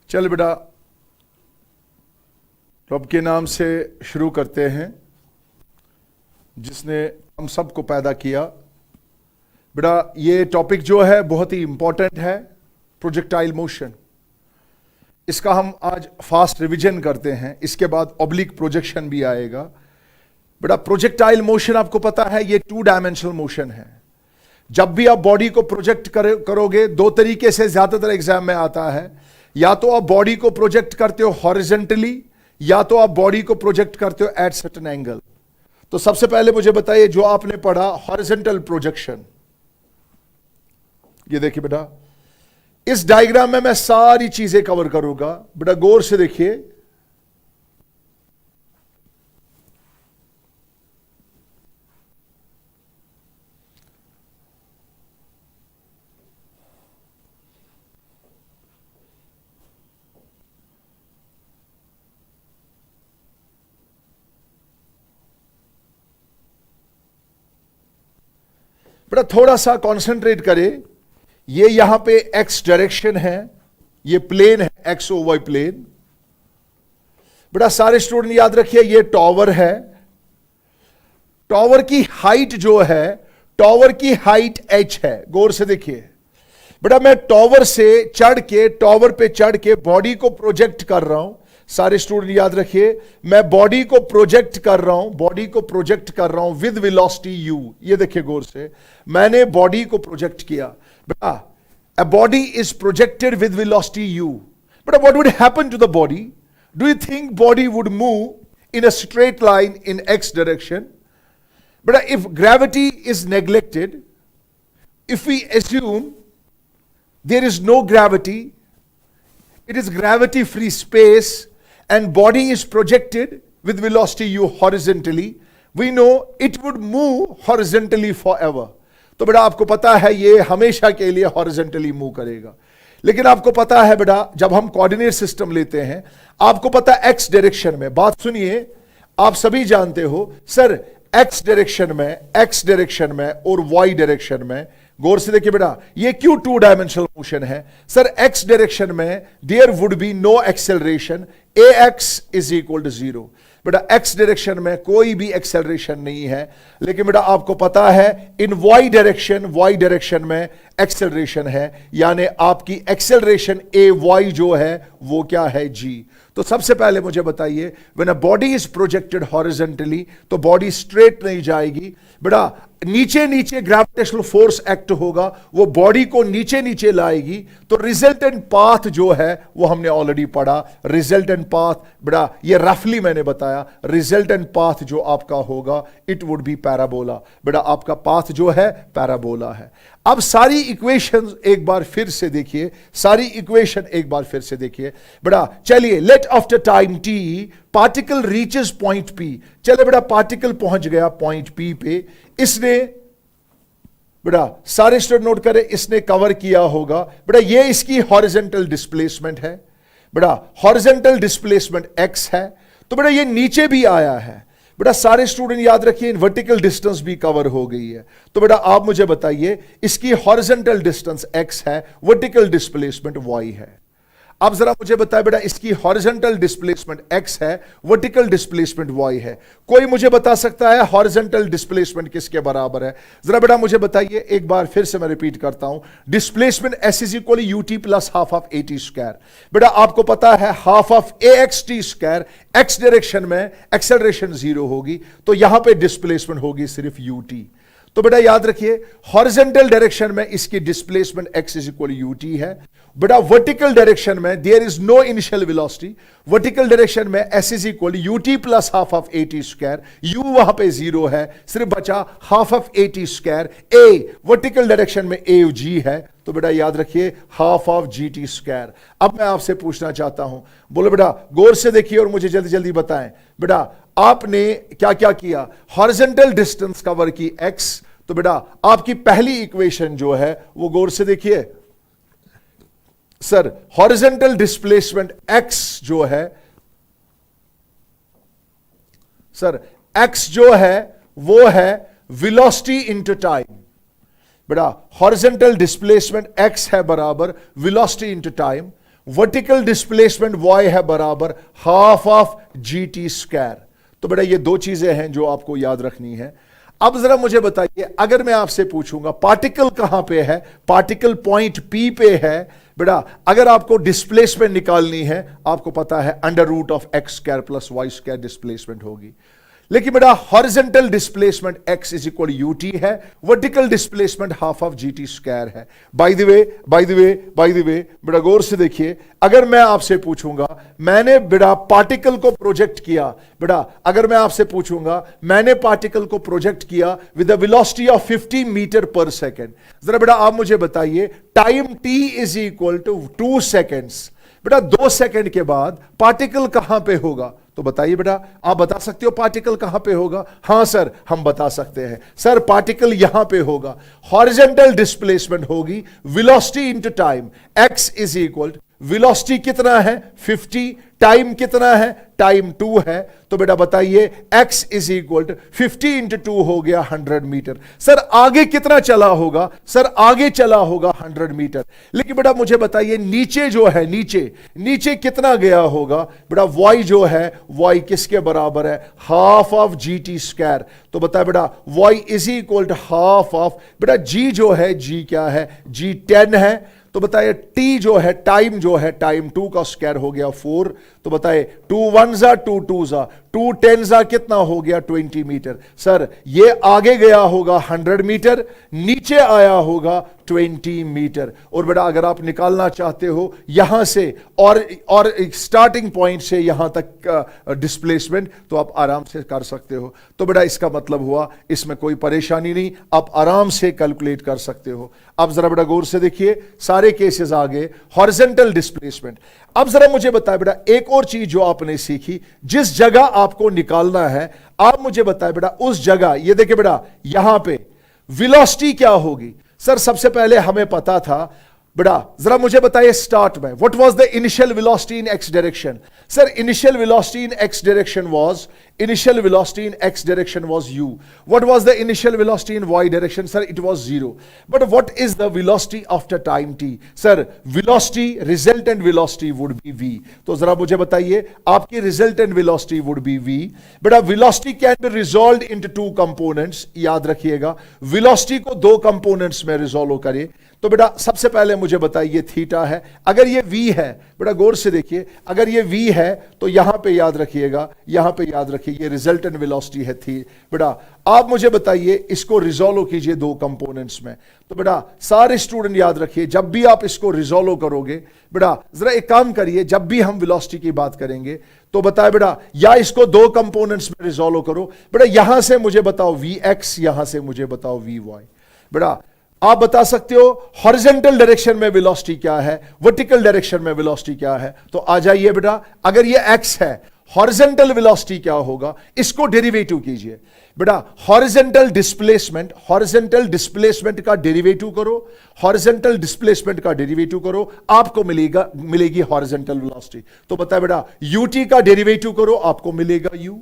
चल बेटा, रब के नाम से शुरू करते हैं जिसने हम सबको पैदा किया। बेटा ये टॉपिक जो है बहुत ही इंपॉर्टेंट है, प्रोजेक्टाइल मोशन। इसका हम आज फास्ट रिवीजन करते हैं, इसके बाद ऑब्लिक प्रोजेक्शन भी आएगा। बेटा प्रोजेक्टाइल मोशन आपको पता है ये 2 डायमेंशनल मोशन है। जब भी आप बॉडी को प्रोजेक्ट करोगे, 2 तरीके से ज्यादातर एग्जाम में आता है। या तो आप बॉडी को प्रोजेक्ट करते हो हॉरिजॉन्टली, या तो आप बॉडी को प्रोजेक्ट करते हो एट सर्टेन एंगल। तो सबसे पहले मुझे बताइए जो आपने पढ़ा हॉरिजॉन्टल प्रोजेक्शन। ये देखिए बेटा, इस डायग्राम में मैं सारी चीजें कवर करूंगा। बेटा गौर से देखिए, बेटा थोड़ा सा कंसंट्रेट करें। ये यहां पे एक्स डायरेक्शन है, ये प्लेन है, एक्स ओ वाई प्लेन। बेटा सारे स्टूडेंट याद रखिए, ये टॉवर है। टॉवर की हाइट जो है, टॉवर की हाइट h है। गौर से देखिए बेटा, मैं टॉवर से चढ़ के, टॉवर पे चढ़ के बॉडी को प्रोजेक्ट कर रहा हूं। सारे स्टूडेंट याद रखिए, मैं बॉडी को प्रोजेक्ट कर रहा हूं, बॉडी को प्रोजेक्ट कर रहा हूं विद वेलोसिटी u। ये देखिए गौर से, मैंने बॉडी को प्रोजेक्ट किया। बेटा a body is projected with velocity u. But what would happen to the body? Do you think body would move in a straight line in x direction? But if gravity is neglected, if we assume there is no gravity, it is gravity free space and body is projected with velocity u horizontally, we know it would move horizontally forever. तो बेटा आपको पता है ये हमेशा के लिए horizontally move करेगा। लेकिन आपको पता है बेटा, जब हम कोऑर्डिनेट सिस्टम लेते हैं, आपको पता है एक्स डायरेक्शन में, बात सुनिए, आप सभी जानते हो सर एक्स डायरेक्शन में और वाई डायरेक्शन में। गौर से देखिए बेटा, ये क्यों 2 डायमेंशनल मोशन है? सर एक्स डायरेक्शन में there would be no acceleration, ax is equal to 0। बेटा एक्स डायरेक्शन में कोई भी एक्सेलरेशन नहीं है। लेकिन बेटा आपको पता है इन वाई डायरेक्शन में एक्सेलरेशन है, यानी आपकी एक्सेलरेशन ए वाई जो है वो क्या है, g। तो सबसे पहले मुझे बताइए, when a body is projected horizontally तो बॉडी स्ट्रेट नहीं जाएगी। बेटा नीचे नीचे ग्रेविटेशनल फोर्स एक्ट होगा, वो बॉडी को नीचे नीचे लाएगी। तो रिजल्टेंट पाथ जो है वो हमने ऑलरेडी पढ़ा। रिजल्टेंट पाथ बेटा ये रफली मैंने बताया, रिजल्टेंट पाथ जो आपका होगा इट वुड बी पैराबोला। बेटा आपका पाथ जो है पैराबोला है। अब सारी इक्वेशन एक बार फिर से देखिए, बेटा चलिए, let after time t particle reaches point p। चले बेटा पार्टिकल पहुंच गया पॉइंट p पे। इसने बेटा सारे स्टूडेंट नोट करें, इसने कवर किया होगा। बेटा ये इसकी हॉरिजॉन्टल डिस्प्लेसमेंट है। बेटा हॉरिजॉन्टल डिस्प्लेसमेंट x है। तो बेटा ये नीचे भी आया है। बेटा सारे स्टूडेंट याद रखिए, वर्टिकल डिस्टेंस भी कवर हो गई है। तो बेटा आप मुझे बताइए, इसकी हॉरिजॉन्टल डिस्टेंस x है, वर्टिकल डिस्प्लेसमेंट y है। अब जरा मुझे बताए बेटा, इसकी हॉरिजॉन्टल डिस्प्लेसमेंट x है, वर्टिकल डिस्प्लेसमेंट y है। कोई मुझे बता सकता है हॉरिजॉन्टल डिस्प्लेसमेंट किसके बराबर है? जरा बेटा मुझे बताइए, एक बार फिर से मैं रिपीट करता हूं, displacement s is equal ut plus half of at square. बेटा आपको पता है half of axt square, x direction में एक्सेलरेशन 0 होगी, तो यहां पे डिस्प्लेसमेंट होगी सिर्फ ut। तो बेटा याद रखिए, हॉरिजॉन्टल डायरेक्शन में इसकी displacement x is equal ut है। बेटा वर्टिकल डायरेक्शन में there is no initial velocity, vertical direction में s is equal ut plus half of at square. u वहां पे 0 है, सिर्फ बचा half of at square. a vertical direction में a g है, तो बेटा याद रखिए हाफ ऑफ gt स्क्वायर। अब मैं आपसे पूछना चाहता हूं, बोलो बेटा गौर से देखिए और मुझे जल्दी जल्दी बताएं। बेटा आपने क्या क्या किया? हॉरिजॉन्टल डिस्टेंस कवर की x। तो बेटा आपकी पहली इक्वेशन जो है वो गौर से देखिए, सर हॉरिजॉन्टल डिस्प्लेसमेंट x जो है, सर x जो है वो है वेलोसिटी इनटू टाइम। बेटा हॉरिजॉन्टल डिस्प्लेसमेंट x है बराबर velocity into time. Vertical displacement y है बराबर half of G T square. तो बेटा ये दो चीजें हैं जो आपको याद रखनी है। अब जरा मुझे बताइए, अगर मैं आपसे पूछूंगा पार्टिकल कहां पे है, पार्टिकल पॉइंट P पे है बेटा, अगर आपको डिस्प्लेसमेंट निकालनी है, आपको पता है under root of X square plus Y square displacement होगी। लेकिन बेटा horizontal displacement x is equal U T है, vertical displacement half of G T square है। बाय द वे बेटा गौर से देखिए, अगर मैं आपसे पूछूंगा मैंने बेटा पार्टिकल को प्रोजेक्ट किया, बेटा अगर मैं आपसे पूछूंगा मैंने पार्टिकल को प्रोजेक्ट किया with the velocity of 50 meter पर सेकेंड, जरा बेटा आप मुझे बताइए time t is equal to 2 seconds, बेटा 2 सेकेंड के बाद पार्टिकल कहां पे होगा? तो बताइए बेटा, आप बता सकते हो पार्टिकल कहां पे होगा? हां सर, हम बता सकते हैं सर, पार्टिकल यहां पे होगा। हॉरिजॉन्टल डिस्प्लेसमेंट होगी velocity into time, x is equal, velocity कितना है 50, टाइम कितना है, टाइम 2 है। तो बेटा बताइए x is equal to 50 into 2 हो गया 100 मीटर। सर आगे कितना चला होगा? सर आगे चला होगा 100 मीटर। लेकिन बेटा मुझे बताइए नीचे जो है, नीचे कितना गया होगा? बेटा y जो है, y किसके बराबर है? Half of G T square. तो बताए बेटा y is equal to half of, बेटा g जो है, g क्या है? g 10 है। तो बताइए t जो है, टाइम जो है, टाइम 2 का स्क्वायर हो गया 4। तो बताइए 2 1 जा 2 2 जा 2 10 जा कितना हो गया 20 मीटर। सर ये आगे गया होगा 100 मीटर, नीचे आया होगा 20 मीटर। और बेटा अगर आप निकालना चाहते हो यहां से और स्टार्टिंग पॉइंट से यहां तक डिस्प्लेसमेंट, तो आप आराम से कर सकते हो। तो बेटा इसका मतलब हुआ इसमें कोई परेशानी नहीं, आप आराम से कैलकुलेट कर सकते हो। अब जरा बेटा गौर से देखिए, सारे केसेस आ गए। Horizontal displacement. अब जरा मुझे बताए बेटा एक और चीज जो आपने सीखी, जिस जगह आपको निकालना है, आप मुझे बताए बेटा उस जगह, ये देखिए बेटा यहां पे वेलोसिटी क्या होगी? सर सबसे पहले हमें पता था बेटा, जरा मुझे बताइए स्टार्ट में what was the initial velocity in x direction? Sir initial velocity in x direction was, initial velocity in x direction was u. What was the initial velocity in y direction? Sir, it was 0. But what is the velocity after time t? Sir, velocity, resultant velocity would be v. तो जरा मुझे बताइए आपकी resultant velocity would be v. बेटा velocity can be resolved into two components. याद रखिएगा velocity को दो components में resolve करें। तो बेटा सबसे पहले मुझे बताइए थीटा है, अगर ये v है, बेटा गौर से देखिए, अगर ये v है तो यहां पे याद रखिएगा, यहां पे याद रखिए ये रिजल्टेंट वेलोसिटी है थी। बेटा आप मुझे बताइए इसको रिजॉल्व कीजिए दो कंपोनेंट्स में। तो बेटा सारे स्टूडेंट याद रखिए, जब भी आप इसको रिजॉल्व करोगे, बेटा जरा एक काम करिए, जब भी हम वेलोसिटी की बात करेंगे तो बताए बेटा या इसको दो कंपोनेंट्स में रिजॉल्व करो। बेटा यहां से मुझे बताओ Vx, यहां से मुझे बताओ Vy। बेटा आप बता सकते हो हॉरिजॉन्टल डायरेक्शन में वेलोसिटी क्या है, वर्टिकल डायरेक्शन में वेलोसिटी क्या है। तो आ जाइए बेटा, अगर ये x है, हॉरिजॉन्टल वेलोसिटी क्या होगा, इसको डेरिवेटिव कीजिए। बेटा हॉरिजॉन्टल डिस्प्लेसमेंट का डेरिवेटिव करो, हॉरिजॉन्टल डिस्प्लेसमेंट का डेरिवेटिव करो, आपको मिलेगी हॉरिजॉन्टल वेलोसिटी। तो बताए बेटा ut का डेरिवेटिव करो, आपको मिलेगा u।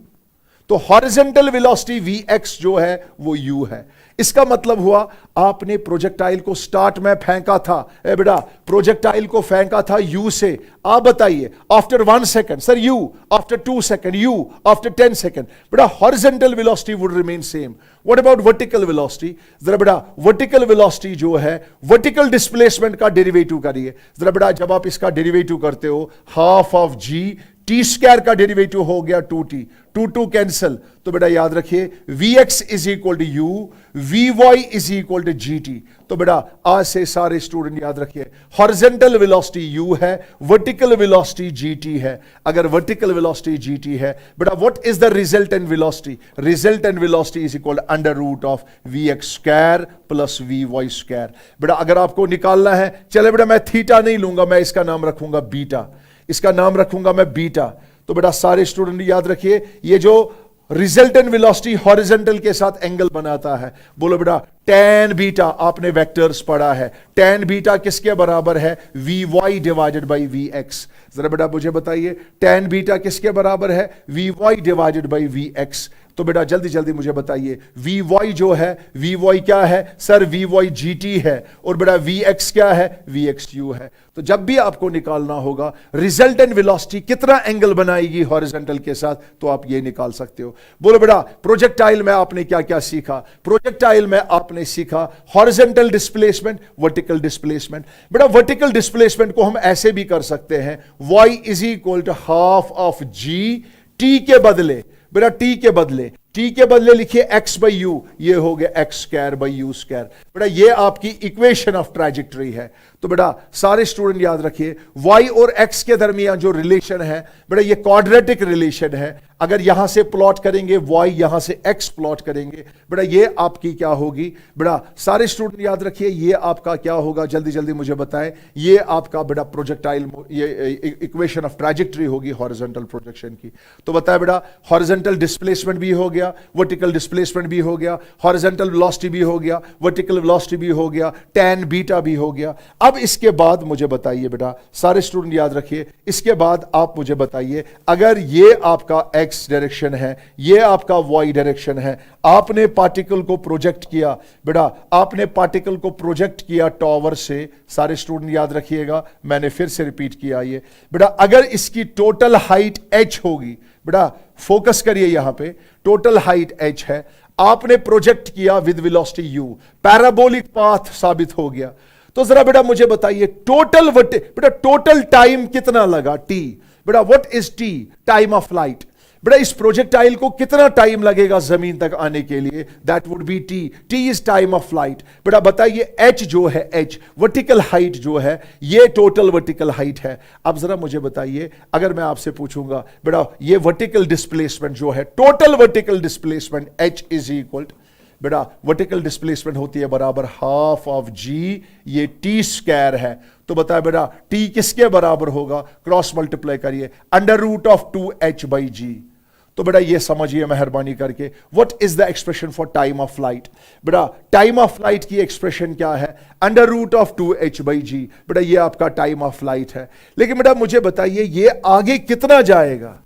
तो हॉरिजॉन्टल वेलोसिटी Vx जो है वो u है। इसका मतलब हुआ आपने प्रोजेक्टाइल को स्टार्ट में फेंका था, बेटा प्रोजेक्टाइल को फेंका था u से। आप बताइए after 1 second, sir u after 2 second, u after 10 second, बेटा horizontal velocity would remain same. What about vertical velocity? जरा बेटा वर्टिकल वेलोसिटी जो है, वर्टिकल डिस्प्लेसमेंट का डेरिवेटिव करिए। जरा बेटा जब आप इसका डेरिवेटिव करते हो, half of g T square का डेरिवेटिव हो गया 2t, 2 कैंसल। तो बेटा याद रखिए Vx is equal to u, Vy is equal to gt। तो बेटा आज से सारे स्टूडेंट याद रखिए हॉरिजॉन्टल वेलोसिटी u है, वर्टिकल वेलोसिटी gt है। अगर वर्टिकल वेलोसिटी gt है, बेटा what is the resultant velocity? Resultant velocity is equal to under root of Vx square plus Vy square. बेटा अगर आपको निकालना है, चले बेटा मैं थीटा नहीं लूंगा, मैं इसका नाम रखूंगा बीटा, इसका नाम रखूंगा मैं बीटा। तो बेटा सारे स्टूडेंट याद रखिए ये जो रिजल्टेंट वेलोसिटी हॉरिजॉन्टल के साथ एंगल बनाता है, बोलो बेटा tan बीटा, आपने वेक्टर्स पढ़ा है, tan बीटा किसके बराबर है? Vy divided by Vx। जरा बेटा मुझे बताइए tan बीटा किसके बराबर है? Vy divided by Vx। तो बेटा जल्दी जल्दी मुझे बताइए, वी वाई जो है, वी वाई क्या है sir, V Y G T है, और बेटा वी एक्स क्या है, वी एक्स यू है। तो जब भी आपको निकालना होगा रिजल्टेंट वेलोसिटी कितना एंगल बनाएगी हॉरिजॉन्टल के साथ, तो आप ये निकाल सकते हो। बोलो बेटा प्रोजेक्टाइल में आपने क्या क्या सीखा? प्रोजेक्टाइल में आपने सीखा हॉरिजॉन्टल डिस्प्लेसमेंट, वर्टिकल डिस्प्लेसमेंट। बेटा वर्टिकल डिस्प्लेसमेंट को हम ऐसे भी कर सकते हैं, y is equal to half of G, T के बदले, बेटा टी के बदले लिखिए x बाई यू, ये हो गया x square by U square. बेटा ये आपकी इक्वेशन ऑफ ट्रैजेक्टरी है। तो बेटा सारे स्टूडेंट याद रखिए, y और x के दरमियान जो रिलेशन है बेटा ये क्वाड्रेटिक रिलेशन है। अगर यहां से प्लॉट करेंगे y, यहां से x प्लॉट करेंगे, बेटा ये आपकी क्या होगी? बेटा सारे स्टूडेंट याद रखिए, ये आपका क्या होगा, जल्दी जल्दी मुझे बताएं। ये आपका बेटा प्रोजेक्टाइल, ये इक्वेशन ऑफ ट्रैजेक्टरी होगी हॉरिजॉन्टल प्रोजेक्शन की। तो बताया बेटा हॉरिजॉन्टल डिस्प्लेसमेंट भी हो गया, वर्टिकल डिस्प्लेसमेंट भी हो गया, हॉरिजॉन्टल वेलोसिटी भी हो गया, वर्टिकल वेलोसिटी भी हो गया, tan बीटा भी हो गया। अब इसके बाद मुझे बताइए बेटा, सारे स्टूडेंट याद रखिए, इसके बाद आप मुझे बताइए, अगर ये आपका x डायरेक्शन है, ये आपका y डायरेक्शन है, आपने पार्टिकल को प्रोजेक्ट किया, बेटा आपने पार्टिकल को प्रोजेक्ट किया टॉवर से। सारे स्टूडेंट याद रखिएगा, मैंने फिर से रिपीट किया ये बेटा, अगर इसकी टोटल हाइट h होगी, बेटा फोकस करिए यहां पे, टोटल हाइट h है, आपने प्रोजेक्ट किया with velocity u, parabolic path साबित हो गया। तो जरा बेटा मुझे बताइए बेटा टोटल टाइम कितना लगा t? बेटा what is t? Time of light. बेटा इस प्रोजेक्टाइल को कितना टाइम लगेगा जमीन तक आने के लिए? That would be t। t is time of light. बेटा बताइए h जो है, h वर्टिकल हाइट जो है, ये टोटल वर्टिकल हाइट है। अब जरा मुझे बताइए, अगर मैं आपसे पूछूंगा बेटा ये वर्टिकल डिस्प्लेसमेंट जो है, total vertical displacement h is equal, बेटा वर्टिकल डिस्प्लेसमेंट होती है बराबर हाफ ऑफ जी, ये टी स्क्वायर है। तो बताया बेटा टी किसके बराबर होगा? क्रॉस मल्टीप्लाई करिए, under root of 2h by G. तो बेटा ये समझिए मेहरबानी करके, what is the expression for time of light? बेटा टाइम ऑफ लाइट की एक्सप्रेशन क्या है? Under root of 2h by G. बेटा ये आपका टाइम ऑफ लाइट है। लेकिन बेटा मुझे बताइए ये आगे कितना जाएगा?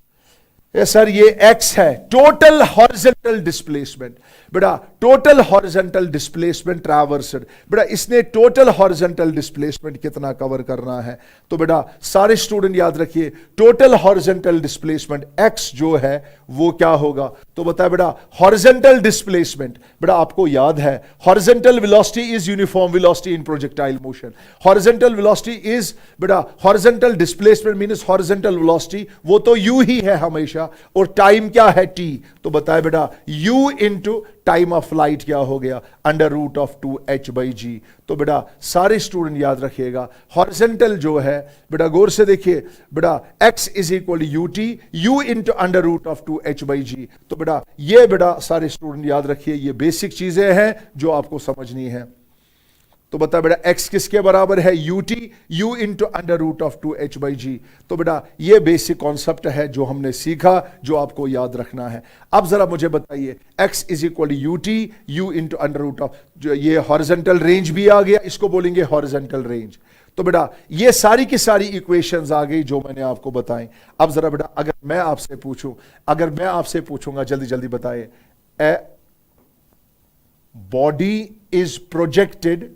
सर ये x है, टोटल हॉरिजॉन्टल डिस्प्लेसमेंट। बेटा टोटल हॉरिजॉन्टल डिस्प्लेसमेंट ट्रैवर्सड, बेटा इसने टोटल हॉरिजॉन्टल डिस्प्लेसमेंट कितना कवर करना है? तो बेटा सारे स्टूडेंट याद रखिए, टोटल हॉरिजॉन्टल डिस्प्लेसमेंट x जो है वो क्या होगा? तो बताया बेटा हॉरिजॉन्टल डिस्प्लेसमेंट, बेटा आपको याद है horizontal velocity is uniform velocity in projectile motion. Horizontal velocity is, बेटा horizontal displacement means horizontal velocity, वो तो u ही है हमेशा, और टाइम क्या है t। तो बताया बेटा u into time of flight क्या हो गया? Under root of 2h by G. तो बेटा सारे स्टूडेंट याद रखिएगा, हॉरिजॉन्टल जो है बेटा गौर से देखिए, बेटा x is equal U T, u into under root of 2h by G. तो बेटा ये बेटा सारे स्टूडेंट याद रखिए, ये बेसिक चीजें हैं जो आपको समझनी है। तो बता बेटा x किसके बराबर है? ut, u into under root of 2h by G. तो बेटा ये बेसिक कॉन्सेप्ट है जो हमने सीखा, जो आपको याद रखना है। अब जरा मुझे बताइए, x is equal ut, u into under root of, जो ये हॉरिजॉन्टल रेंज भी आ गया, इसको बोलेंगे हॉरिजॉन्टल रेंज। तो बेटा ये सारी की सारी इक्वेशंस आ गई जो मैंने आपको बताई। अब जरा बेटा अगर मैं आपसे पूछूंगा, जल्दी जल्दी बताए, a body is projected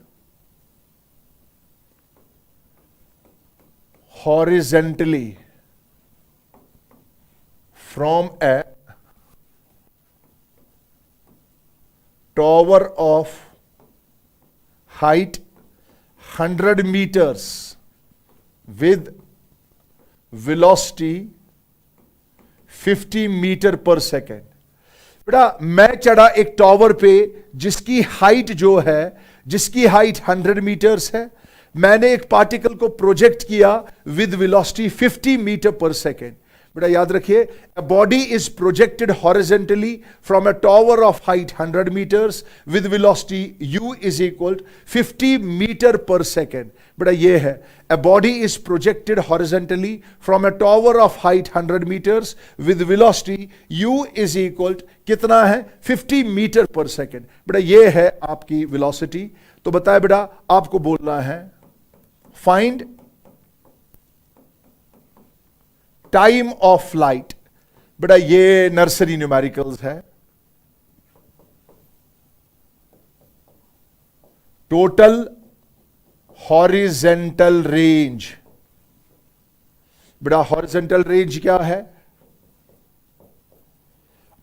horizontally from a tower of height 100 meters with velocity 50 meter पर सेकेंड। बेटा मैं चढ़ा एक टावर पे जिसकी हाइट जो है, जिसकी हाइट 100 मीटर्स है, मैंने एक पार्टिकल को प्रोजेक्ट किया विद वेलोसिटी 50 मीटर पर सेकेंड। बेटा याद रखिए, a body is projected horizontally from a tower of height 100 meters with velocity u is equal to 50 meter per second। बेटा ये है, a body is projected horizontally from a tower of height 100 meters with velocity u is equal to कितना है? 50 meter पर second. बेटा ये है आपकी वेलोसिटी। तो बताया बेटा आपको बोलना है फाइंड टाइम ऑफ लाइट। बेटा ये नर्सरी न्यूमेरिकल्स है, टोटल हॉरिजेंटल रेंज। बेटा हॉरिजेंटल रेंज क्या है,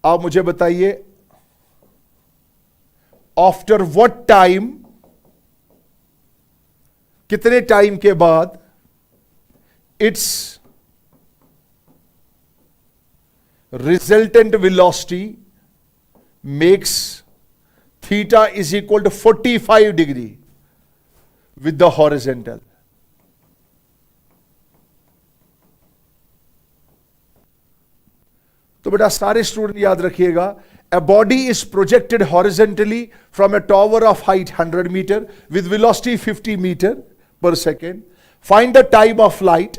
आप मुझे बताइए, आफ्टर व्हाट टाइम, कितने टाइम के बाद it's resultant velocity makes theta is equal to 45 degree with the horizontal. तो बेटा सारे स्टूडेंट याद रखिएगा, a body is projected horizontally from a tower of height 100 meter with velocity 50 meter per second. Find the time of flight.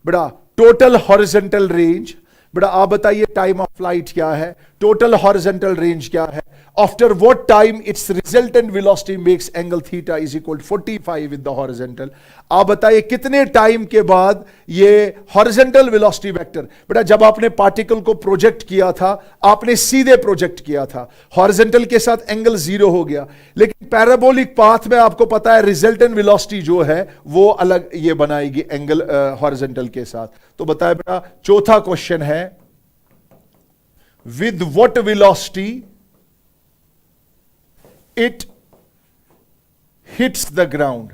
बेटा total horizontal range, बेटा आप बताइए time of flight क्या है, टोटल हॉरिजेंटल रेंज क्या है, after what time it's resultant velocity makes angle theta is equal 45 with the horizontal. आप बताइए कितने टाइम के बाद ये हॉरिजेंटल वेलोसिटी वेक्टर, बेटा जब आपने पार्टिकल को प्रोजेक्ट किया था आपने सीधे प्रोजेक्ट किया था, हॉरिजेंटल के साथ एंगल 0 हो गया, लेकिन पैराबोलिक पाथ में आपको पता है रिजल्टेंट वेलोसिटी जो है वो अलग ये बनाएगी एंगल हॉरिजेंटल के साथ। तो बताए बेटा चौथा क्वेश्चन है, with what velocity it hits the ground।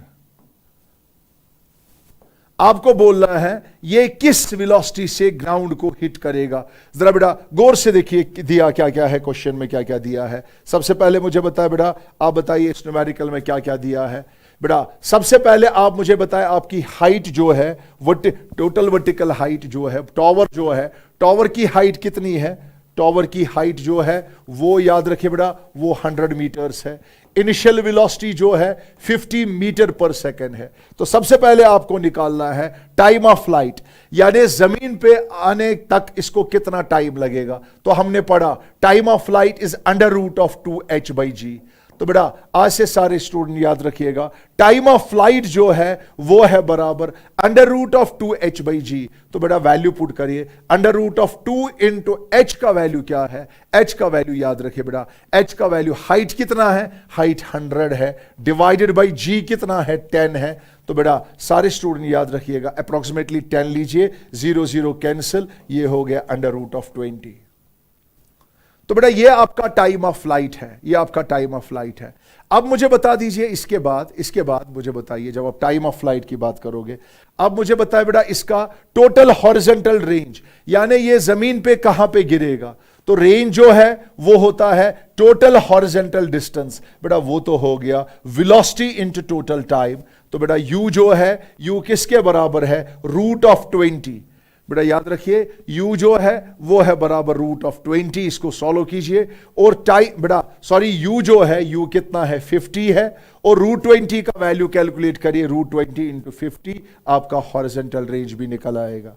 आपको बोलना है ये किस वेलोसिटी से ग्राउंड को हिट करेगा। जरा बेटा गौर से देखिए दिया क्या क्या है, क्वेश्चन में क्या क्या दिया है। सबसे पहले मुझे बताया बेटा, आप बताइए इस न्यूमेरिकल में क्या क्या दिया है। बेटा सबसे पहले आप मुझे बताएं आपकी हाइट जो है, टोटल वर्टिकल हाइट जो है, टावर जो है, टावर की हाइट कितनी है, टावर की हाइट जो है वो याद रखिए बेटा वो 100 मीटर्स है। इनिशियल वेलोसिटी जो है 50 मीटर पर सेकेंड है। तो सबसे पहले आपको निकालना है टाइम ऑफ फ्लाइट, यानी जमीन पे आने तक इसको कितना टाइम लगेगा। तो हमने पढ़ा time of flight is under root of 2h/g। तो बेटा आज से सारे स्टूडेंट याद रखिएगा टाइम ऑफ फ्लाइट जो है वो है बराबर अंडर रूट ऑफ 2h/g। तो बेटा वैल्यू पुट करिए, under root of 2 into h का वैल्यू क्या है, h का वैल्यू याद रखिए बेटा, h का वैल्यू हाइट कितना है, हाइट 100 है, डिवाइडेड बाई g कितना है 10 है। तो बेटा सारे स्टूडेंट याद रखिएगा अप्रोक्सीमेटली 10 लीजिए, 0 0 कैंसिल, ये हो गया अंडर रूट ऑफ 20। तो बेटा ये आपका टाइम ऑफ फ्लाइट है, ये आपका टाइम ऑफ फ्लाइट है। अब मुझे बता दीजिए इसके बाद मुझे बताइए, जब आप टाइम ऑफ फ्लाइट की बात करोगे अब मुझे बताए बेटा इसका टोटल हॉरिजॉन्टल रेंज, यानी ये जमीन पे कहां पे गिरेगा। तो रेंज जो है वो होता है टोटल हॉरिजॉन्टल डिस्टेंस, बेटा वो तो हो गया वेलोसिटी इनटू टोटल टाइम। तो बेटा u जो है, u किसके बराबर है, रूट ऑफ 20। बेटा याद रखिए u जो है वो है बराबर रूट ऑफ 20, इसको सॉल्व कीजिए। और टाइम बेटा सॉरी u जो है, u कितना है 50 है, और रूट 20 का वैल्यू कैलकुलेट करिए, रूट 20 इंटू 50, आपका हॉरिजॉन्टल रेंज भी निकल आएगा।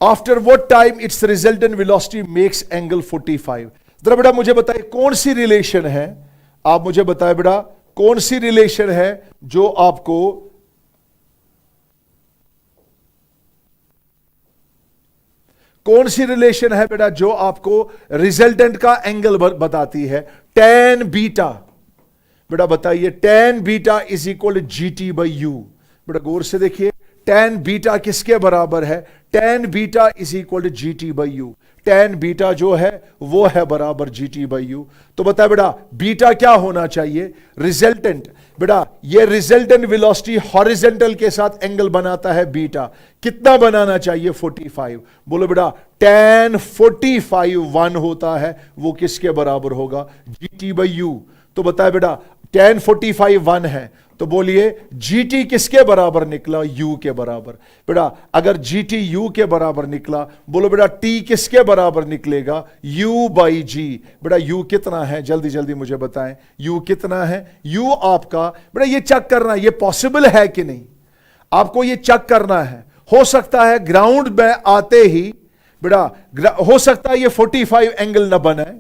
After what time it's resultant velocity makes angle 45। जरा बेटा मुझे बताइए कौन सी रिलेशन है, आप मुझे बताए बेटा कौन सी रिलेशन है जो आपको कौन सी रिलेशन है बेटा जो आपको रिजल्टेंट का एंगल बताती है, tan बीटा। बेटा बताइए tan beta is equal GT by you. बेटा गौर से देखिए tan बीटा किसके बराबर है, tan beta is equal GT by you. tan beta जो है वो है बराबर GT बाई यू। तो बताए बेटा बीटा क्या होना चाहिए, रिजल्टेंट। बेटा ये रिजल्टेंट वेलोसिटी हॉरिजॉन्टल के साथ एंगल बनाता है बीटा, कितना बनाना चाहिए 45। बोलो बेटा tan 45 1 होता है, वो किसके बराबर होगा, GT बाई यू। तो बताए बेटा tan 45 1 है, तो बोलिए GT किसके बराबर निकला, U के बराबर। बेटा अगर GT U के बराबर निकला, बोलो बेटा T किसके बराबर निकलेगा, U बाई G। बेटा U कितना है, जल्दी जल्दी मुझे बताएं, U कितना है, U आपका बेटा ये चेक करना, ये पॉसिबल है कि नहीं, आपको ये चेक करना है। हो सकता है ग्राउंड में आते ही बेटा हो सकता है ये 45 एंगल न बनाए,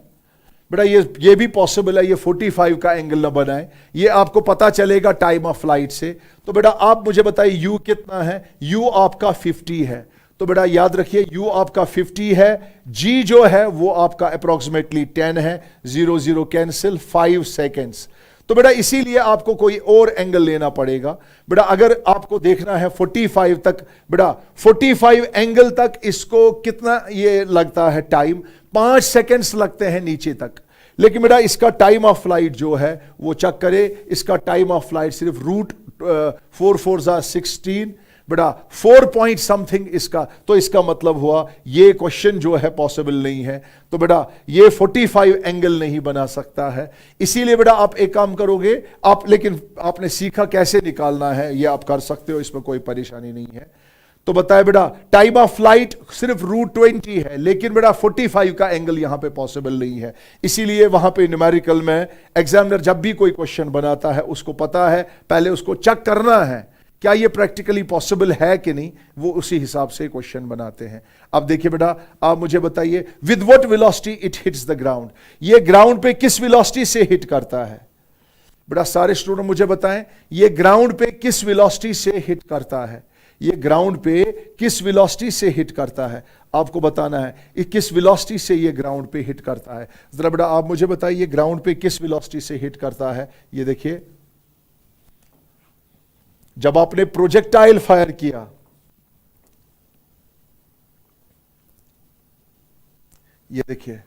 बेटा ये भी पॉसिबल है ये 45 का एंगल न बनाए, ये आपको पता चलेगा टाइम ऑफ फ्लाइट से। तो बेटा आप मुझे बताइए u कितना है, u आपका 50 है। तो बेटा याद रखिए u आपका 50 है, g जो है वो आपका अप्रोक्सीमेटली 10 है, 0 0 कैंसिल, 5 सेकेंड्स। तो बेटा इसीलिए आपको कोई और एंगल लेना पड़ेगा। बेटा अगर आपको देखना है 45 तक, बेटा 45 एंगल तक इसको कितना ये लगता है टाइम, 5 सेकेंड्स लगते हैं नीचे तक। लेकिन बेटा इसका टाइम ऑफ फ्लाइट जो है वो चेक करे, इसका टाइम ऑफ फ्लाइट सिर्फ रूट 4 4 16, बेटा 4 पॉइंट समथिंग इसका। तो इसका मतलब हुआ ये क्वेश्चन जो है पॉसिबल नहीं है। तो बेटा ये 45 एंगल नहीं बना सकता है। इसीलिए बेटा आप एक काम करोगे, आप लेकिन आपने सीखा कैसे निकालना है, ये आप कर सकते हो, इसमें कोई परेशानी नहीं है। तो बताए बेटा टाइम ऑफ फ्लाइट सिर्फ रूट 20 है, लेकिन बेटा 45 का एंगल यहां पे पॉसिबल नहीं है। इसीलिए वहां पे न्यूमेरिकल में एग्जामिनर जब भी कोई क्वेश्चन बनाता है उसको पता है, पहले उसको चेक करना है क्या ये प्रैक्टिकली पॉसिबल है कि नहीं, वो उसी हिसाब से क्वेश्चन बनाते हैं। अब देखिए बेटा आप मुझे बताइए, with what velocity it hits the ground, ये ग्राउंड पे किस वेलोसिटी से हिट करता है। बेटा सारे स्टूडेंट मुझे बताएं, ये ग्राउंड पे किस वेलोसिटी से हिट करता है, ये ग्राउंड पे किस वेलोसिटी से हिट करता है, आपको बताना है ये किस वेलोसिटी से ये ग्राउंड पे हिट करता है। जरा बेटा आप मुझे बताइए ग्राउंड पे किस वेलोसिटी से हिट करता है। ये देखिए जब आपने प्रोजेक्टाइल फायर किया, ये देखिए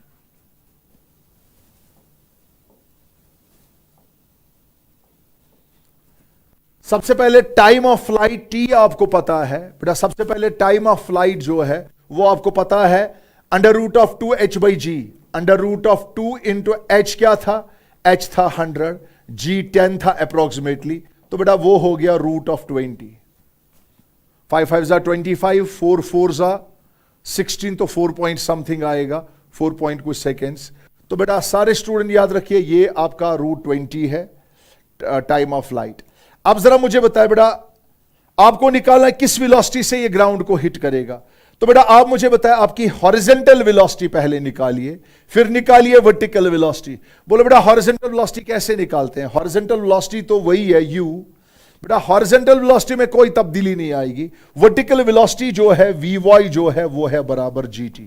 सबसे पहले टाइम ऑफ फ्लाइट टी आपको पता है बेटा, सबसे पहले टाइम ऑफ फ्लाइट जो है वो आपको पता है under root of 2h/g, under root of 2 into h क्या था, h था 100, g 10 था अप्रोक्सीमेटली, तो बेटा वो हो गया रूट ऑफ 20। 5 5 जा 25, 4 4 जा 16, तो 4 पॉइंट समथिंग आएगा, 4 पॉइंट कुछ सेकेंड्स। तो बेटा सारे स्टूडेंट याद रखिए ये आपका रूट 20 है टाइम ऑफ फ्लाइट। अब जरा मुझे बताए बेटा आपको निकालना है किस वेलोसिटी से ये ग्राउंड को हिट करेगा। तो बेटा आप मुझे बताएं आपकी हॉरिजॉन्टल वेलोसिटी पहले निकालिए, फिर निकालिए वर्टिकल वेलोसिटी। बोलो बेटा हॉरिजॉन्टल वेलोसिटी कैसे निकालते हैं, हॉरिजॉन्टल वेलोसिटी तो वही है u, बेटा हॉरिजॉन्टल वेलोसिटी में कोई तब्दीली नहीं आएगी। वर्टिकल वेलोसिटी जो है vy जो है वो है बराबर gt।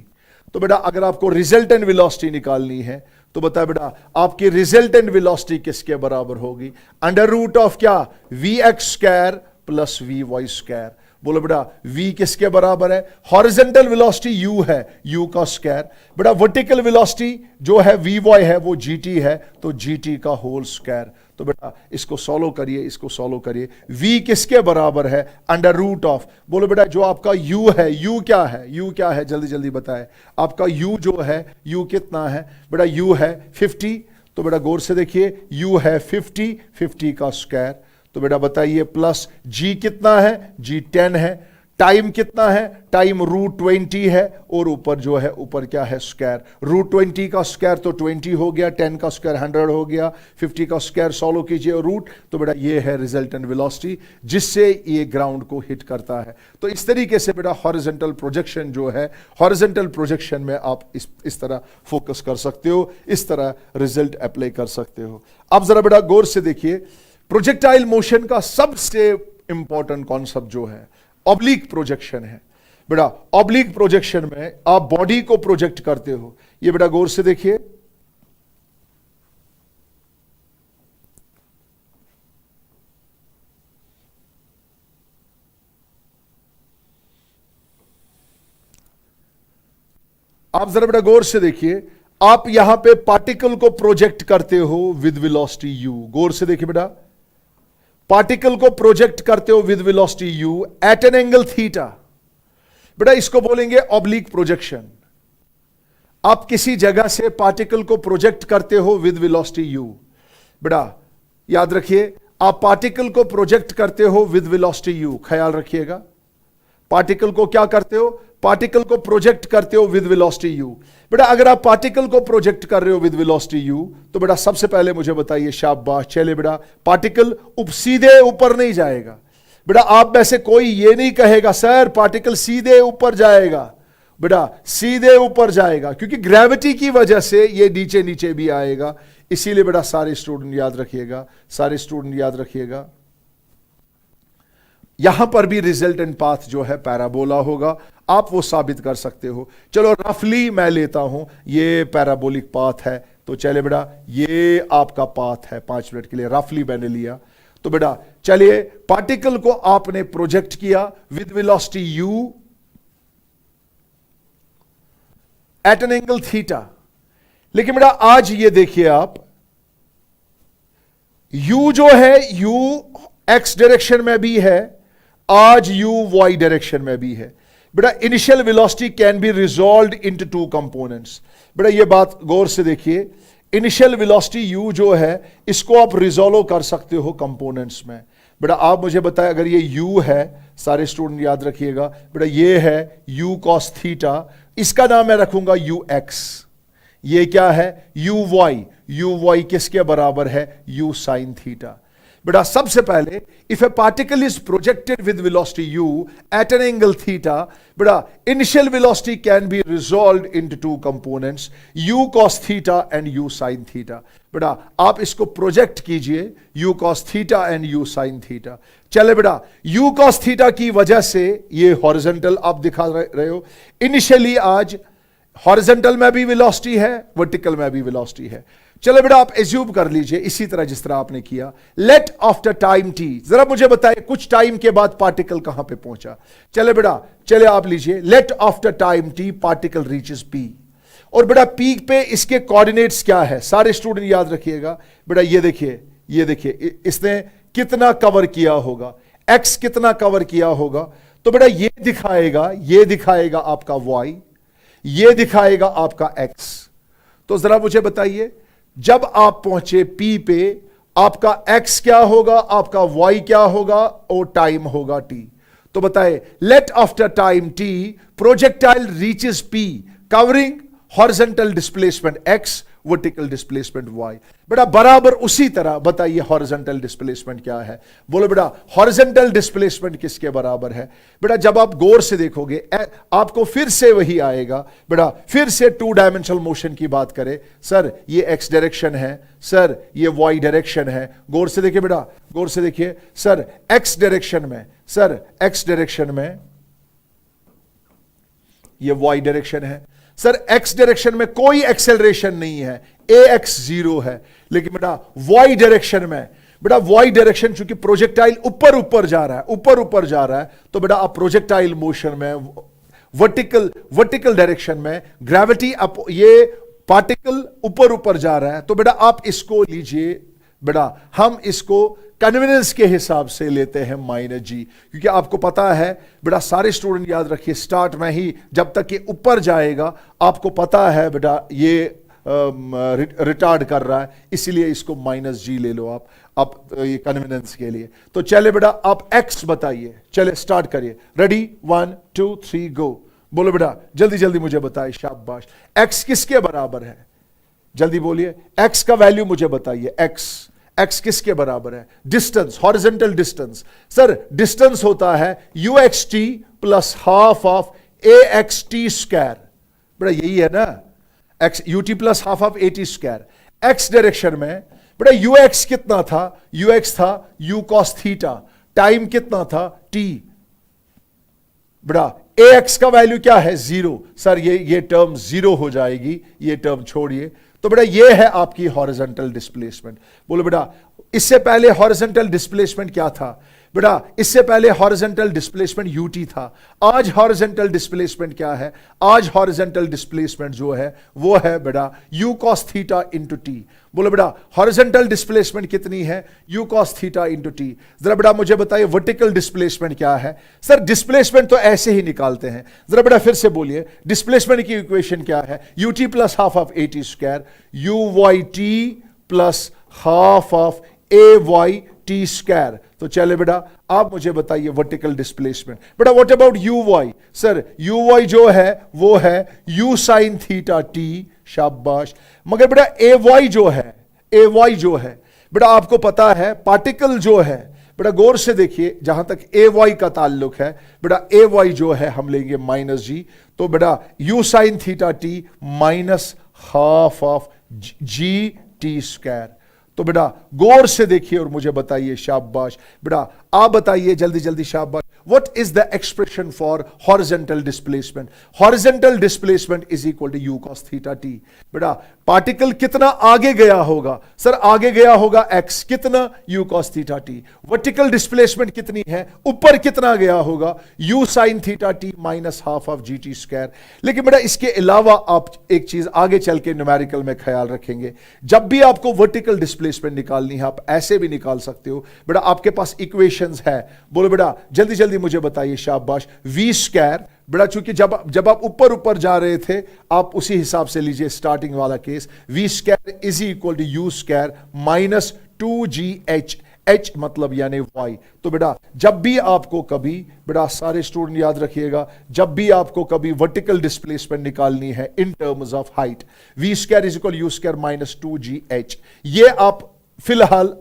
तो बेटा अगर आपको रिजल्टेंट वेलोसिटी निकालनी है तो बता बेटा आपकी रिजल्टेंट वेलोसिटी किसके बराबर होगी, अंडर रूट ऑफ क्या vx² प्लस vy²। बोलो बेटा v किसके बराबर है, हॉरिजॉन्टल वेलोसिटी u है, u का स्क्वायर। बेटा वर्टिकल वेलोसिटी जो है vy है वो gt है, तो gt का होल स्क्वायर। तो बेटा इसको सॉल्व करिए, इसको सॉल्व करिए, v किसके बराबर है, अंडर रूट ऑफ। बोलो बेटा जो आपका u है, u क्या है, u क्या है जल्दी जल्दी बताए, आपका u जो है u कितना है, बेटा u है 50। तो बेटा गौर से देखिए u है 50, 50 का स्क्वायर। तो बेटा बताइए प्लस g कितना है, g 10 है, टाइम कितना है, टाइम रूट 20 है, और ऊपर जो है ऊपर क्या है स्क्वायर, रूट 20 का स्क्वायर तो 20 हो गया, 10 का स्क्वायर 100 हो गया, 50 का स्क्वायर सॉल्व कीजिए रूट। तो बेटा ये है रिजल्टेंट वेलोसिटी जिससे ये ग्राउंड को हिट करता है। तो इस तरीके से बेटा हॉरिजॉन्टल प्रोजेक्शन जो है, हॉरिजॉन्टल प्रोजेक्शन में आप इस तरह फोकस कर सकते हो, इस तरह रिजल्ट अप्लाई कर सकते हो। अब जरा बेटा गौर से देखिए प्रोजेक्टाइल मोशन का सबसे इंपॉर्टेंट कॉन्सेप्ट जो है ऑब्लिक प्रोजेक्शन है। बेटा ऑब्लिक प्रोजेक्शन में आप बॉडी को प्रोजेक्ट करते हो, ये बेटा गौर से देखिए आप जरा बेटा गौर से देखिए, आप यहां पे पार्टिकल को प्रोजेक्ट करते हो विद वेलोसिटी u। गौर से देखिए बेटा पार्टिकल को प्रोजेक्ट करते हो with velocity u at an angle theta. बेटा इसको बोलेंगे ऑब्लिक प्रोजेक्शन। आप किसी जगह से पार्टिकल को प्रोजेक्ट करते हो विद वेलोसिटी u। बेटा याद रखिए आप पार्टिकल को प्रोजेक्ट करते हो विद वेलोसिटी u, ख्याल रखिएगा पार्टिकल को क्या करते हो, पार्टिकल को प्रोजेक्ट करते हो विद वेलोसिटी u। बेटा अगर आप पार्टिकल को प्रोजेक्ट कर रहे हो विद वेलोसिटी u तो बेटा सबसे पहले मुझे बताइए, शाबाश, चले बेटा पार्टिकल सीधे ऊपर नहीं जाएगा। बेटा आप में से कोई ये नहीं कहेगा सर पार्टिकल सीधे ऊपर जाएगा, बेटा सीधे ऊपर जाएगा क्योंकि ग्रेविटी की वजह से ये नीचे नीचे भी आएगा। इसीलिए बेटा सारे स्टूडेंट याद रखिएगा, सारे स्टूडेंट याद रखिएगा यहां पर भी रिजल्टेंट पाथ जो है पैराबोला होगा, आप वो साबित कर सकते हो। चलो रफली मैं लेता हूं ये पैराबोलिक पाथ है, तो चले बेटा ये आपका पाथ है, 5 मिनट के लिए रफली मैंने लिया। तो बेटा चलिए पार्टिकल को आपने प्रोजेक्ट किया with velocity u at an angle theta. लेकिन बेटा आज ये देखिए आप, u जो है u x डायरेक्शन में भी है, आज u y डायरेक्शन में भी है। बेटा initial velocity can be resolved into 2 components. बेटा ये बात गौर से देखिए, इनिशियल वेलोसिटी u जो है इसको आप रिजॉल्व कर सकते हो कंपोनेंट्स में। बेटा आप मुझे बताएं, अगर ये u है, सारे स्टूडेंट याद रखिएगा बेटा, ये है u cos थीटा, इसका नाम मैं रखूंगा ux। ये क्या है uy किसके बराबर है u sin थीटा। बेटा सबसे पहले if a particle is projected with velocity u at an angle theta, बेटा initial velocity can be resolved into 2 components u cos theta and u sin theta. बेटा आप इसको प्रोजेक्ट कीजिए u cos theta and u sin theta. चले बेटा u cos theta की वजह से ये हॉरिजॉन्टल आप दिखा रहे हो, इनिशियली आज हॉरिजॉन्टल में भी वेलोसिटी है, वर्टिकल में भी वेलोसिटी है। चलो बेटा आप एज्यूम कर लीजिए इसी तरह जिस तरह आपने किया, लेट आफ्टर टाइम t, जरा मुझे बताइए कुछ टाइम के बाद पार्टिकल कहां पे पहुंचा। चले बेटा चले आप लीजिए, let after time t particle reaches p, और बेटा p पे इसके कोऑर्डिनेट्स क्या है, सारे स्टूडेंट याद रखिएगा। बेटा ये देखिए इसने कितना कवर किया होगा, x कितना कवर किया होगा। तो बेटा ये दिखाएगा आपका y, ये दिखाएगा आपका x। तो जरा मुझे बताइए जब आप पहुंचे P पे, आपका x क्या होगा, आपका y क्या होगा, और टाइम होगा t। तो बताए let after time t projectile reaches P covering horizontal displacement x, vertical displacement y। बेटा बराबर उसी तरह बताइए हॉरिजॉन्टल डिस्प्लेसमेंट क्या है। बोलो बेटा हॉरिजॉन्टल डिस्प्लेसमेंट किसके बराबर है। बेटा जब आप गौर से देखोगे आपको फिर से वही आएगा। बेटा फिर से 2 डायमेंशनल मोशन की बात करें, सर ये x डायरेक्शन है, सर ये y डायरेक्शन है। गौर से देखिए बेटा, गौर से देखिए, सर x डायरेक्शन में, सर x डायरेक्शन में ये y डायरेक्शन है, सर x डायरेक्शन में कोई एक्सेलरेशन नहीं है, ax 0 है। लेकिन बेटा y डायरेक्शन में, बेटा y डायरेक्शन चूंकि प्रोजेक्टाइल ऊपर जा रहा है, तो बेटा आप प्रोजेक्टाइल मोशन में वर्टिकल डायरेक्शन में ग्रेविटी अप, ये पार्टिकल ऊपर जा रहा है, तो बेटा आप इसको लीजिए। बेटा हम इसको कन्वीनियंस के हिसाब से लेते हैं -g, क्योंकि आपको पता है बेटा, सारे स्टूडेंट याद रखिए स्टार्ट में ही जब तक ये ऊपर जाएगा आपको पता है बेटा ये रिटार्ड कर रहा है, इसलिए इसको -g ले लो आप ये कन्वीनियंस के लिए। तो चले बेटा आप x बताइए, चले स्टार्ट करिए, रेडी 1 2 3 गो। बोलो बेटा जल्दी मुझे बताइए, शाबाश। x किसके बराबर है, जल्दी बोलिए, x का वैल्यू मुझे बताइए। x किसके बराबर है, distance, horizontal distance. Sir distance होता है uxt plus half of axt square. बेटा यही है ना, ut plus half of at square. x direction में बेटा ux कितना था, ux था u cos थीटा, टाइम कितना था t। बेटा ax का वैल्यू क्या है, 0। सर ये टर्म 0 हो जाएगी, ये टर्म छोड़िए। तो बेटा ये है आपकी हॉरिजॉन्टल डिस्प्लेसमेंट। बोलो बेटा इससे पहले हॉरिजॉन्टल डिस्प्लेसमेंट क्या था। बेटा इससे पहले हॉरिजॉन्टल डिस्प्लेसमेंट ut था। आज हॉरिजॉन्टल डिस्प्लेसमेंट क्या है, आज हॉरिजॉन्टल डिस्प्लेसमेंट जो है वो है बेटा u cos theta into t। बोलो बेटा हॉरिजॉन्टल डिस्प्लेसमेंट कितनी है, u cos theta into t। जरा बेटा मुझे बताइए वर्टिकल डिस्प्लेसमेंट क्या है। सर डिस्प्लेसमेंट तो ऐसे ही निकालते हैं, जरा बेटा फिर से बोलिए डिस्प्लेसमेंट की इक्वेशन क्या है, ut plus half of at square uyt plus half of ayt square. तो चले बेटा आप मुझे बताइए वर्टिकल डिस्प्लेसमेंट। बेटा what about uy, sir uy जो है वो है u sin थीटा t, शाबाश। मगर बेटा ay जो है बेटा आपको पता है पार्टिकल जो है, बेटा गौर से देखिए जहां तक ay का ताल्लुक है, बेटा ay जो है हम लेंगे -g। तो बेटा u sin theta t minus half of g t square. तो बेटा गौर से देखिए और मुझे बताइए, शाबाश बेटा, आप बताइए जल्दी जल्दी, शाबाश। What is the expression for horizontal displacement? Horizontal displacement is equal to U cos theta T. बेटा पार्टिकल कितना आगे गया होगा? सर आगे गया होगा x, कितना? You cos theta T. Vertical displacement कितनी है? ऊपर कितना गया होगा? You sine theta T minus half of G T square. लेकिन बेटा इसके अलावा आप एक चीज आगे चल के न्यूमेरिकल में ख्याल रखेंगे, जब भी आपको वर्टिकल डिस्प्लेसमेंट निकालनी है आप ऐसे भी निकाल सकते हो। बेटा आपके पास इक्वेशंस है, बोलो बेटा जल्दी जल्दी मुझे बताइए, शाबाश। वी स्क्वायर, बेटा चूंकि जब आप ऊपर ऊपर जा रहे थे आप उसी हिसाब से लीजिए स्टार्टिंग वाला केस। V square is equal to U square minus 2gh, h मतलब यानी y। तो बेटा जब भी आपको कभी, बेटा सारे स्टूडेंट याद रखिएगा, जब भी आपको कभी वर्टिकल डिस्प्लेसमेंट निकालनी है in terms of height, V square is equal U square minus 2gh, ये आप फिलहाल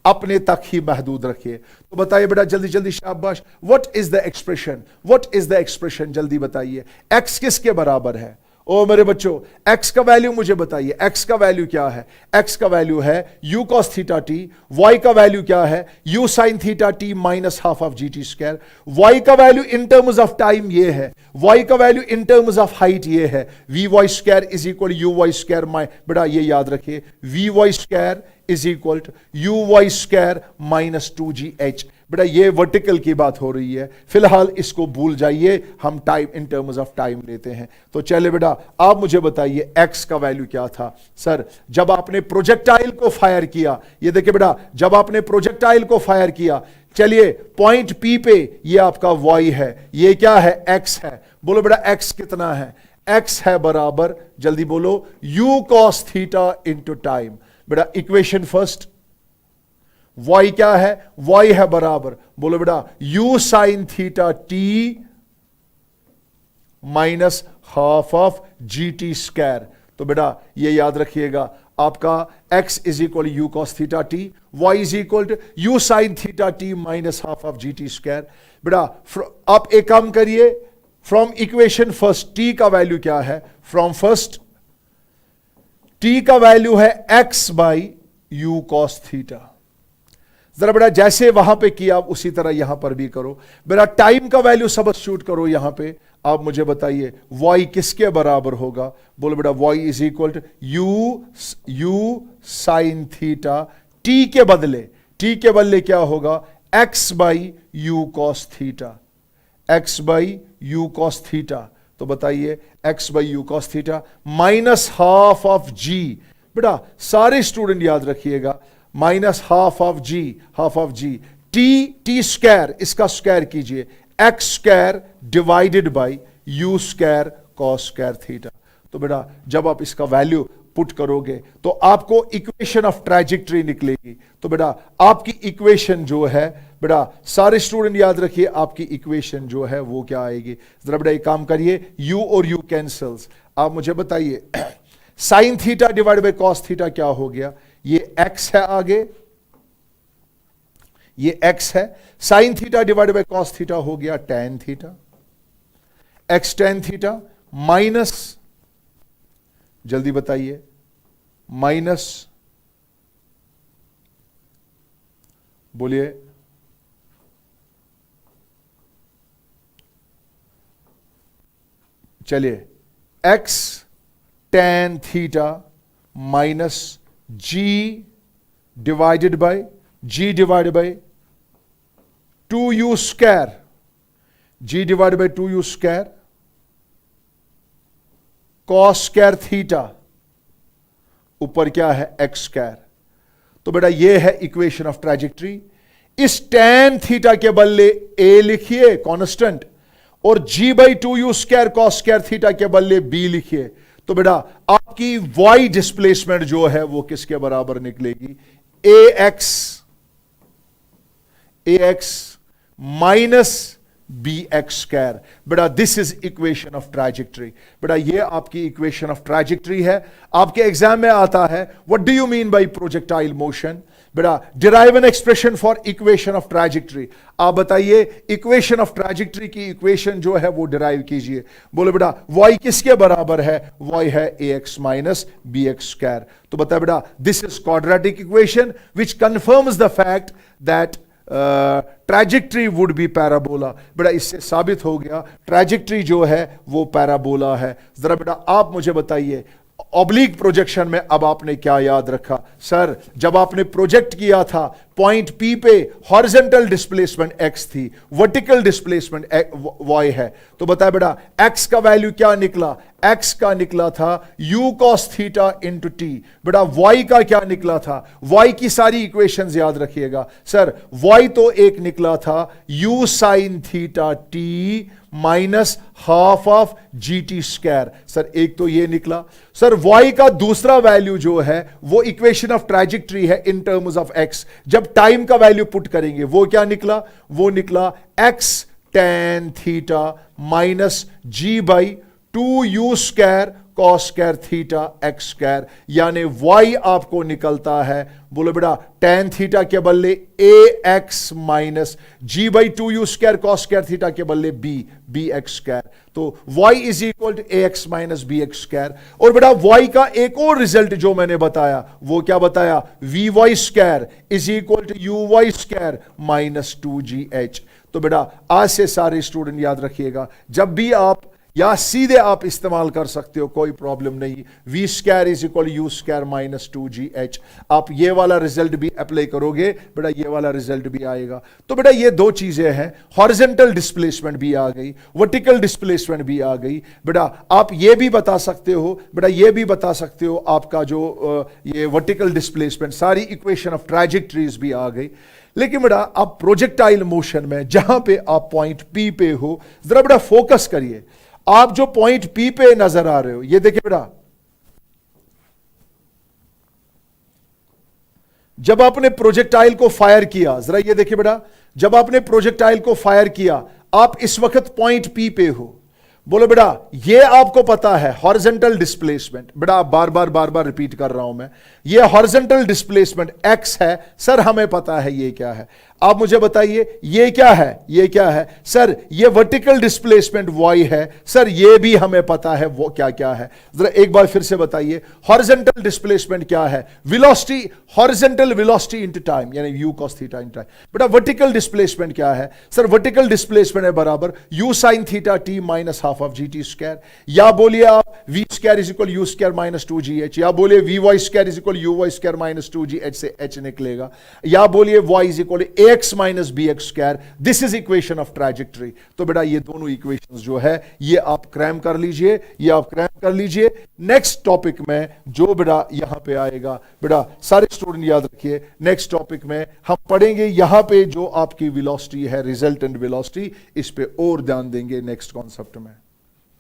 अपने तक ही महदूद रखिए। तो बताइए बेटा जल्दी जल्दी, शाबाश। What is the expression? What is the expression? जल्दी बताइए। x किसके बराबर है? ओ मेरे बच्चों, x का वैल्यू मुझे बताइए। x का वैल्यू क्या है? x का वैल्यू है u cos theta T. y का वैल्यू क्या है? u sin theta T minus half of G T square. y का value in terms of time ये है, y का value in terms of height ये है, V Y square is equal U Y square. बेटा ये याद रखिए, V Y square is equal to U Y square minus 2gh। बेटा ये वर्टिकल की बात हो रही है, फिलहाल इसको भूल जाइए, हम time in terms of time लेते हैं। तो चले बेटा आप मुझे बताइए x का वैल्यू क्या था? सर जब आपने प्रोजेक्टाइल को फायर किया, ये देखिए बेटा जब आपने प्रोजेक्टाइल को फायर किया, चलिए पॉइंट P पे ये आपका y है, ये क्या है? x है। बोलो बेटा x कितना है? x है बराबर, जल्दी बोलो, u cos theta into time. बेटा इक्वेशन फर्स्ट, y क्या है? y है बराबर, बोलो बेटा u sine theta t minus half of G T square. तो बेटा ये याद रखिएगा, आपका x is equal U cos theta T, y is equal to U sine theta T minus half of G T square. बेटा आप एक काम करिए, फ्रॉम इक्वेशन फर्स्ट t का वैल्यू क्या है? फ्रॉम फर्स्ट t का वैल्यू है x by U cos theta. जरा बेटा जैसे वहां पे किया उसी तरह यहां पर भी करो। बेटा टाइम का वैल्यू सब्स्टिट्यूट करो यहां पे। आप मुझे बताइए y किसके बराबर होगा? बोलो बेटा y is equal to U sine theta, t के बदले क्या होगा? x by U cos theta, x by U cos theta. तो बताइए x by U cos theta minus half of g। बेटा सारे स्टूडेंट याद रखिएगा, minus half of G, T square, इसका स्क्वायर कीजिए, X square divided by U square cos square theta. तो बेटा जब आप इसका वैल्यू पुट करोगे तो आपको इक्वेशन ऑफ ट्रैजेक्टरी निकलेगी। तो बेटा आपकी इक्वेशन जो है, बेटा सारे स्टूडेंट याद रखिए, आपकी इक्वेशन जो है वो क्या आएगी? जरा बेटा एक काम करिए, u और u कैंसल्स। आप मुझे बताइए sine theta divide by cos theta क्या हो गया? ये x है आगे, ये x है, sine theta divide by cos theta हो गया tan theta, x tan theta minus, जल्दी बताइए, माइनस, बोलिए, चलिए, x tan theta minus g divided by 2u square, g divided by 2u square cos square theta, ऊपर क्या है? x square. तो बेटा ये है इक्वेशन ऑफ ट्रैजेक्टरी। इस tan थीटा के बदले a लिखिए कांस्टेंट, और g by 2u square cos square theta के बदले b लिखिए। तो बेटा आपकी y डिस्प्लेसमेंट जो है वो किसके बराबर निकलेगी? ax minus bx square. बेटा this is equation of trajectory. बेटा ये आपकी इक्वेशन ऑफ ट्रैजेक्टरी है। आपके एग्जाम में आता है what do you mean by projectile motion? बेटा derive an expression for equation of trajectory. आप बताइए इक्वेशन ऑफ ट्रैजेक्टरी की इक्वेशन जो है वो डिराइव कीजिए। बोले बेटा y किसके बराबर है? y है ax माइनस bx स्क्वायर। तो बता बेटा this is quadratic equation which confirms the fact that trajectory would be parabola. बेटा इससे साबित हो गया ट्रैजेक्टरी जो है वो पैराबोला है। जरा बेटा आप मुझे बताइए ऑब्लिक प्रोजेक्शन में अब आपने क्या याद रखा? सर जब आपने प्रोजेक्ट किया था पॉइंट P पे हॉरिजॉन्टल डिस्प्लेसमेंट x थी, वर्टिकल डिस्प्लेसमेंट y है, तो बताया बेटा x का वैल्यू क्या निकला? x का निकला था u cos theta into T. बेटा y का क्या निकला था? y की सारी इक्वेशंस याद रखिएगा। सर y तो एक निकला था u sin theta T minus half of G T square. Sir एक तो ये निकला। सर y का दूसरा वैल्यू जो है वो इक्वेशन ऑफ ट्रैजेक्टरी है इन टर्म्स ऑफ x। जब टाइम का वैल्यू पुट करेंगे वो क्या निकला? वो निकला x tan theta minus G by 2u square cos square theta X square, यानी y आपको निकलता है, बोलो बेटा tan थीटा के बदले ax minus G by 2u square cos square theta के बदले b एक्स स्क्वायर। तो y is equal to ax minus B X square. और बेटा y का एक और रिजल्ट जो मैंने बताया वो क्या बताया? vy square is equal to uy square minus 2gh। तो बेटा आज से सारे स्टूडेंट याद रखिएगा, जब भी आप या सीधे आप इस्तेमाल कर सकते हो, कोई प्रॉब्लम नहीं। V square is equal U square minus 2gh। आप ये वाला रिजल्ट भी अप्लाई करोगे बेटा ये वाला रिजल्ट भी आएगा। तो बेटा ये दो चीजें हैं, हॉरिजॉन्टल डिस्प्लेसमेंट भी आ गई, वर्टिकल डिस्प्लेसमेंट भी आ गई। बेटा आप ये भी बता सकते हो, बेटा ये भी बता सकते हो आपका जो ये वर्टिकल डिस्प्लेसमेंट, सारी इक्वेशन ऑफ ट्रैजेक्टरीज भी आ गई। लेकिन बेटा आप प्रोजेक्टाइल मोशन में जहां पे आप पॉइंट P पे हो, जरा बेटा फोकस करिए। आप जो पॉइंट P पे नजर आ रहे हो, ये देखिए बेटा, जब आपने प्रोजेक्टाइल को फायर किया, जरा ये देखिए बेटा, जब आपने प्रोजेक्टाइल को फायर किया, आप इस वक्त पॉइंट P पे हो। बोलो बेटा ये आपको पता है हॉरिजॉन्टल डिस्प्लेसमेंट। बेटा बार बार रिपीट कर रहा हूं मैं, ये हॉरिजॉन्टल डिस्प्लेसमेंट x है। सर हमें पता है ये क्या है, आप मुझे बताइए ये क्या है? ये क्या है? सर ये वर्टिकल डिस्प्लेसमेंट y है। सर ये भी हमें पता है वो क्या क्या है। जरा एक बार फिर से बताइए, हॉरिजॉन्टल डिस्प्लेसमेंट क्या है? Velocity, horizontal velocity into time, यानी u cos theta into time. बेटा वर्टिकल डिस्प्लेसमेंट क्या है? सर वर्टिकल डिस्प्लेसमेंट है बराबर u sin theta t minus half of gt square. या बोलिए आप v square is equal u square minus 2gh, या बोलिए vy square is equal uy square minus 2gh से h निकलेगा, या बोलिए y is equal ax minus B X square. This is equation of trajectory. तो बेटा ये दोनों इक्वेशंस जो है ये आप क्रैम कर लीजिए, ये आप क्रैम कर लीजिए। नेक्स्ट टॉपिक में जो बेटा यहां पे आएगा, बेटा सारे स्टूडेंट याद रखिए, नेक्स्ट टॉपिक में हम पढ़ेंगे यहां पे जो आपकी वेलोसिटी है, रिजल्टेंट वेलोसिटी, इस पे और ध्यान देंगे नेक्स्ट कॉन्सेप्ट में।